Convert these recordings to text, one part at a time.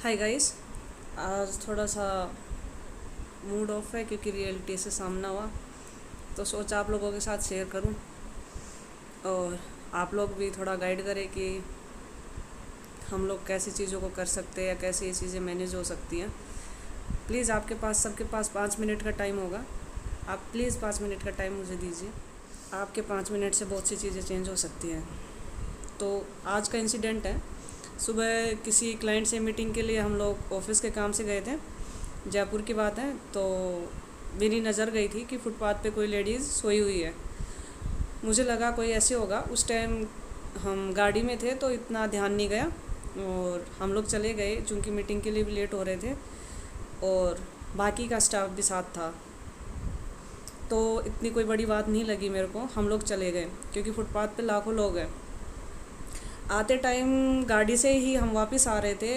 Hi guys. आज थोड़ा सा मूड ऑफ है क्योंकि रियलिटी से सामना हुआ, तो सोचा आप लोगों के साथ शेयर करूं और आप लोग भी थोड़ा गाइड करें कि हम लोग कैसी चीज़ों को कर सकते हैं या कैसे ये चीज़ें मैनेज हो सकती हैं। प्लीज़ आपके पास सबके पास 5 मिनट का टाइम होगा। आप प्लीज़ 5 मिनट का टाइम मुझे दीजिए। आपके 5 मिनट से बहुत सी चीज़ें चेंज हो सकती हैं। तो आज का इंसिडेंट है, सुबह किसी क्लाइंट से मीटिंग के लिए हम लोग ऑफिस के काम से गए थे। जयपुर की बात है, तो मेरी नज़र गई थी कि फुटपाथ पे कोई लेडीज़ सोई हुई है। मुझे लगा कोई ऐसे होगा। उस टाइम हम गाड़ी में थे तो इतना ध्यान नहीं गया और हम लोग चले गए, चूँकि मीटिंग के लिए भी लेट हो रहे थे और बाकी का स्टाफ भी साथ था। तो इतनी कोई बड़ी बात नहीं लगी मेरे को, हम लोग चले गए क्योंकि फुटपाथ पे लाखों लोग हैं। आते टाइम गाड़ी से ही हम वापस आ रहे थे।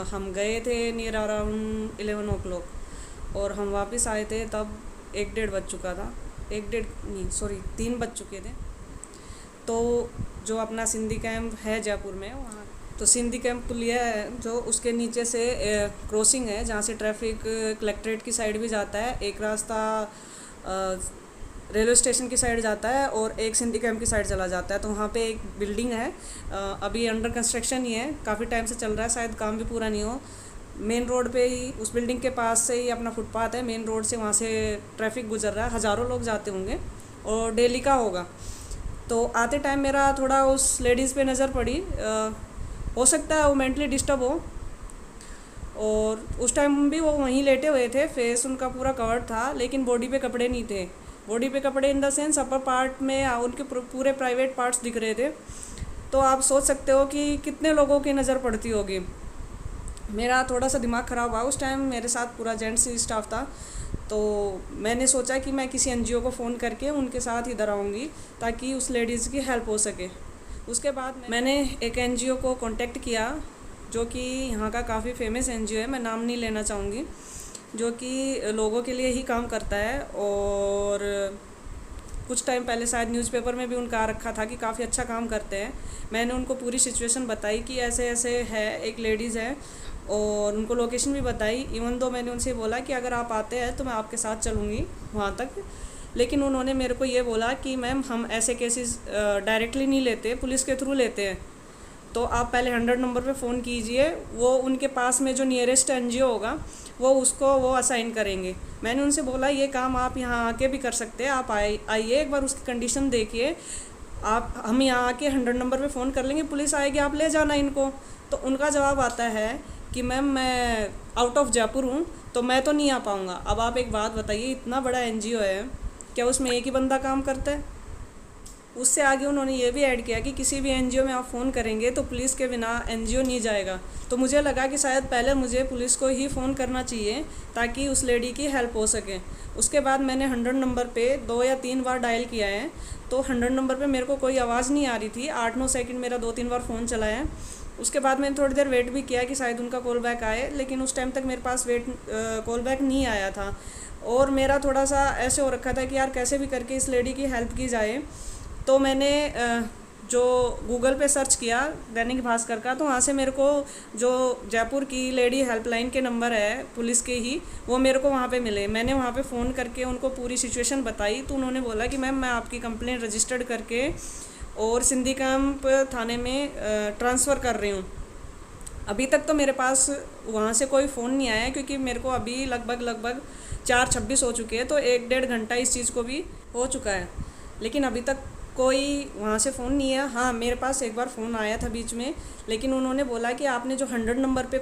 हम गए थे नियर अराउंड 11 o'clock और हम वापस आए थे तब 1 डेढ़ बज चुका था। 3 बज चुके थे। तो जो अपना सिंधी कैंप है जयपुर में, वहाँ तो सिंधी कैंप पुलिया है जो उसके नीचे से क्रॉसिंग है जहाँ से ट्रैफिक कलेक्ट्रेट की साइड भी जाता है। एक रास्ता रेलवे स्टेशन की साइड जाता है और एक सिंधी कैंप की साइड चला जाता है। तो वहाँ पे एक बिल्डिंग है, अभी अंडर कंस्ट्रक्शन ही है, काफ़ी टाइम से चल रहा है, शायद काम भी पूरा नहीं हो। मेन रोड पे ही, उस बिल्डिंग के पास से ही अपना फुटपाथ है। मेन रोड से वहाँ से ट्रैफिक गुजर रहा है, हज़ारों लोग जाते होंगे और डेली का होगा। तो आते टाइम मेरा थोड़ा उस लेडीज़ पे नज़र पड़ी। हो सकता है वो मेंटली डिस्टर्ब हो, और उस टाइम भी वो वहीं लेटे हुए थे। फेस उनका पूरा कवर्ड था लेकिन बॉडी पे कपड़े नहीं थे। बॉडी पे कपड़े in the sense upper part में उनके पूरे प्राइवेट पार्ट्स दिख रहे थे। तो आप सोच सकते हो कि कितने लोगों की नज़र पड़ती होगी। मेरा थोड़ा सा दिमाग ख़राब हुआ। उस टाइम मेरे साथ पूरा जेंट्स ही स्टाफ था, तो मैंने सोचा कि मैं किसी एनजीओ को फ़ोन करके उनके साथ इधर आऊँगी ताकि उस लेडीज़ की हेल्प हो सके। उसके बाद मैंने एक एनजीओ को कांटेक्ट किया जो कि यहाँ का काफ़ी फेमस एनजीओ है, मैं नाम नहीं लेना चाहूँगी, जो कि लोगों के लिए ही काम करता है। और कुछ टाइम पहले शायद न्यूज़पेपर में भी उनका आ रखा था कि काफ़ी अच्छा काम करते हैं। मैंने उनको पूरी सिचुएशन बताई कि ऐसे ऐसे है, एक लेडीज़ है, और उनको लोकेशन भी बताई। इवन दो मैंने उनसे बोला कि अगर आप आते हैं तो मैं आपके साथ चलूँगी वहाँ तक। लेकिन उन्होंने मेरे को ये बोला कि मैम हम ऐसे केसेस डायरेक्टली नहीं लेते, पुलिस के थ्रू लेते हैं। तो आप पहले 100 नंबर पे फ़ोन कीजिए, वो उनके पास में जो नियरेस्ट एनजीओ होगा वो असाइन करेंगे। मैंने उनसे बोला ये काम आप यहाँ आके भी कर सकते हैं, आप आइए एक बार उसकी कंडीशन देखिए, आप हम यहाँ आके 100 नंबर पे फ़ोन कर लेंगे, पुलिस आएगी, आप ले जाना इनको। तो उनका जवाब आता है कि मैम मैं आउट ऑफ जयपुर हूँ तो मैं तो नहीं आ पाऊँगा। अब आप एक बात बताइए, इतना बड़ा एनजीओ है, क्या उसमें एक ही बंदा काम करता है? उससे आगे उन्होंने ये भी ऐड किया कि किसी भी एनजीओ में आप फ़ोन करेंगे तो पुलिस के बिना एनजीओ नहीं जाएगा। तो मुझे लगा कि शायद पहले मुझे पुलिस को ही फ़ोन करना चाहिए ताकि उस लेडी की हेल्प हो सके। उसके बाद मैंने 100 नंबर पे 2 या 3 बार डायल किया है, तो 100 नंबर पे मेरे को कोई आवाज़ नहीं आ रही थी। 8-9 सेकंड मेरा 2-3 बार फ़ोन चला है। उसके बाद मैंने थोड़ी देर वेट भी किया कि शायद उनका कॉल बैक आए, लेकिन उस टाइम तक मेरे पास कॉल बैक नहीं आया था। और मेरा थोड़ा सा ऐसे हो रखा था कि यार कैसे भी करके इस लेडी की हेल्प की जाए। तो मैंने जो गूगल पे सर्च किया दैनिक भास्कर का, तो वहाँ से मेरे को जो जयपुर की लेडी हेल्पलाइन के नंबर है पुलिस के ही, वो मेरे को वहाँ पे मिले। मैंने वहाँ पे फ़ोन करके उनको पूरी सिचुएशन बताई, तो उन्होंने बोला कि मैम मैं आपकी कंप्लेंट रजिस्टर्ड करके और सिंधी कैंप थाने में ट्रांसफ़र कर रही हूँ। अभी तक तो मेरे पास वहाँ से कोई फ़ोन नहीं आया क्योंकि मेरे को अभी लगभग 4:26 हो चुके हैं, तो 1-1.5 घंटा इस चीज़ को भी हो चुका है, लेकिन अभी तक कोई वहाँ से फ़ोन नहीं है। हाँ, मेरे पास एक बार फ़ोन आया था बीच में, लेकिन उन्होंने बोला कि आपने जो 100 नंबर पे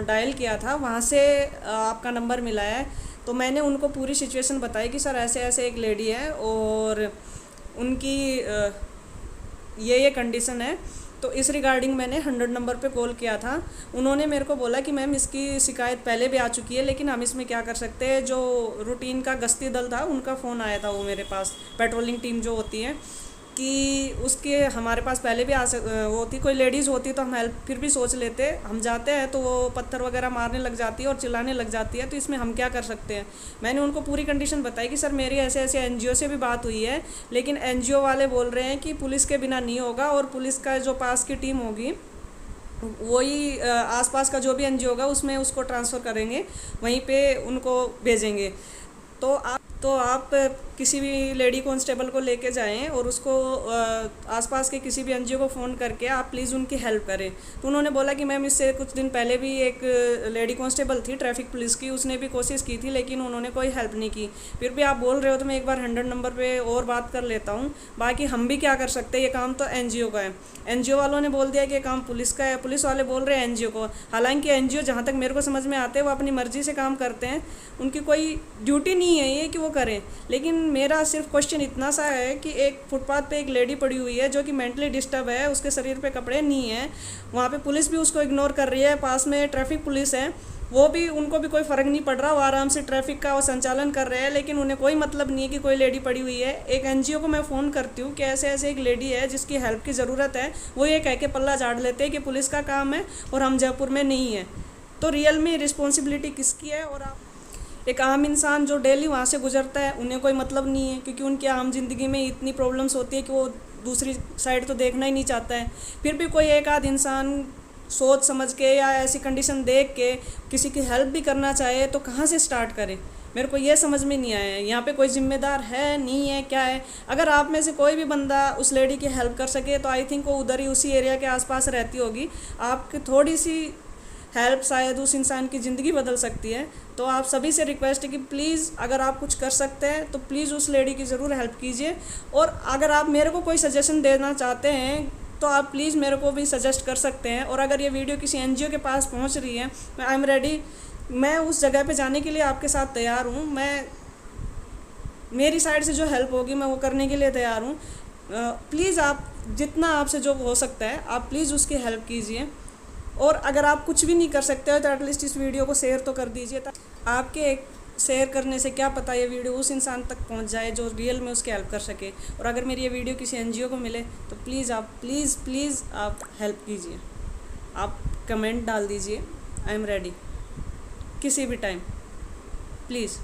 डायल किया था वहाँ से आपका नंबर मिला है। तो मैंने उनको पूरी सिचुएशन बताई कि सर ऐसे ऐसे एक लेडी है और उनकी ये कंडीशन है। तो इस रिगार्डिंग मैंने 100 नंबर पे कॉल किया था। उन्होंने मेरे को बोला कि मैम इसकी शिकायत पहले भी आ चुकी है, लेकिन हम इसमें क्या कर सकते हैं। जो रूटीन का गश्ती दल था उनका फ़ोन आया था, वो मेरे पास पेट्रोलिंग टीम जो होती है, कि उसके हमारे पास पहले भी वो थी। कोई लेडीज़ होती तो हम हेल्प फिर भी सोच लेते, हम जाते हैं तो वो पत्थर वगैरह मारने लग जाती है और चिल्लाने लग जाती है, तो इसमें हम क्या कर सकते हैं। मैंने उनको पूरी कंडीशन बताई कि सर मेरी ऐसे ऐसे एनजीओ से भी बात हुई है, लेकिन एनजीओ वाले बोल रहे हैं कि पुलिस के बिना नहीं होगा और पुलिस का जो पास की टीम होगी वही आसपास का जो भी एनजीओ होगा उसमें उसको ट्रांसफ़र करेंगे, वहीं पे उनको भेजेंगे। तो आप किसी भी लेडी कांस्टेबल को लेके जाएं और उसको आसपास के किसी भी एनजीओ को फ़ोन करके आप प्लीज़ उनकी हेल्प करें। तो उन्होंने बोला कि मैम इससे कुछ दिन पहले भी एक लेडी कांस्टेबल थी ट्रैफिक पुलिस की, उसने भी कोशिश की थी लेकिन उन्होंने कोई हेल्प नहीं की। फिर भी आप बोल रहे हो तो मैं एक बार 100 नंबर पे और बात कर लेता हूँ। बाकी हम भी क्या कर सकते हैं, ये काम तो एनजीओ का है। एनजीओ वालों ने बोल दिया कि ये काम पुलिस का है, पुलिस वाले बोल रहे हैं एनजीओ को। हालांकि एनजीओ जहाँ तक मेरे को समझ में आते हैं वो अपनी मर्ज़ी से काम करते हैं, उनकी कोई ड्यूटी नहीं है ये कि वो करें। लेकिन मेरा सिर्फ क्वेश्चन इतना सा है कि एक फुटपाथ पे एक लेडी पड़ी हुई है जो कि मेंटली डिस्टर्ब है, उसके शरीर पे कपड़े नहीं हैं, वहाँ पे पुलिस भी उसको इग्नोर कर रही है, पास में ट्रैफिक पुलिस है, वो भी उनको भी कोई फ़र्क नहीं पड़ रहा, वो आराम से ट्रैफिक का वो संचालन कर रहे हैं, लेकिन उन्हें कोई मतलब नहीं है कि कोई लेडी पड़ी हुई है। एक एनजीओ को मैं फ़ोन करती हूँ कि ऐसे ऐसे एक लेडी है जिसकी हेल्प की ज़रूरत है, वो ये कह के पल्ला झाड़ लेते हैं कि पुलिस का काम है और हम जयपुर में नहीं है। तो रियल में रिस्पॉन्सिबिलिटी किसकी है? और आप एक आम इंसान जो डेली वहाँ से गुजरता है उन्हें कोई मतलब नहीं है, क्योंकि उनकी आम जिंदगी में इतनी प्रॉब्लम्स होती है कि वो दूसरी साइड तो देखना ही नहीं चाहता है। फिर भी कोई एक आध इंसान सोच समझ के या ऐसी कंडीशन देख के किसी की हेल्प भी करना चाहे तो कहाँ से स्टार्ट करे, मेरे को ये समझ में नहीं आया है। यहाँ पे कोई जिम्मेदार है नहीं है क्या है? अगर आप में से कोई भी बंदा उस लेडी की हेल्प कर सके तो आई थिंक वो उधर ही उसी एरिया के आसपास रहती होगी, आपकी थोड़ी सी हेल्प शायद उस इंसान की ज़िंदगी बदल सकती है। तो आप सभी से रिक्वेस्ट है कि प्लीज़ अगर आप कुछ कर सकते हैं तो प्लीज़ उस लेडी की ज़रूर हेल्प कीजिए। और अगर आप मेरे को कोई सजेशन देना चाहते हैं तो आप प्लीज़ मेरे को भी सजेस्ट कर सकते हैं। और अगर ये वीडियो किसी एनजीओ के पास पहुंच रही है, आई एम रेडी, मैं उस जगह पे जाने के लिए आपके साथ तैयार हूँ। मेरी साइड से जो हेल्प होगी मैं वो करने के लिए तैयार हूँ। प्लीज़ आप जितना आपसे जो हो सकता है आप प्लीज़ उसकी हेल्प कीजिए। और अगर आप कुछ भी नहीं कर सकते हो तो एटलीस्ट इस वीडियो को शेयर तो कर दीजिए, आपके एक शेयर करने से क्या पता ये वीडियो उस इंसान तक पहुंच जाए जो रियल में उसकी हेल्प कर सके। और अगर मेरी ये वीडियो किसी एनजीओ को मिले तो प्लीज़ आप हेल्प कीजिए, आप कमेंट डाल दीजिए, आई एम रेडी किसी भी टाइम, प्लीज़।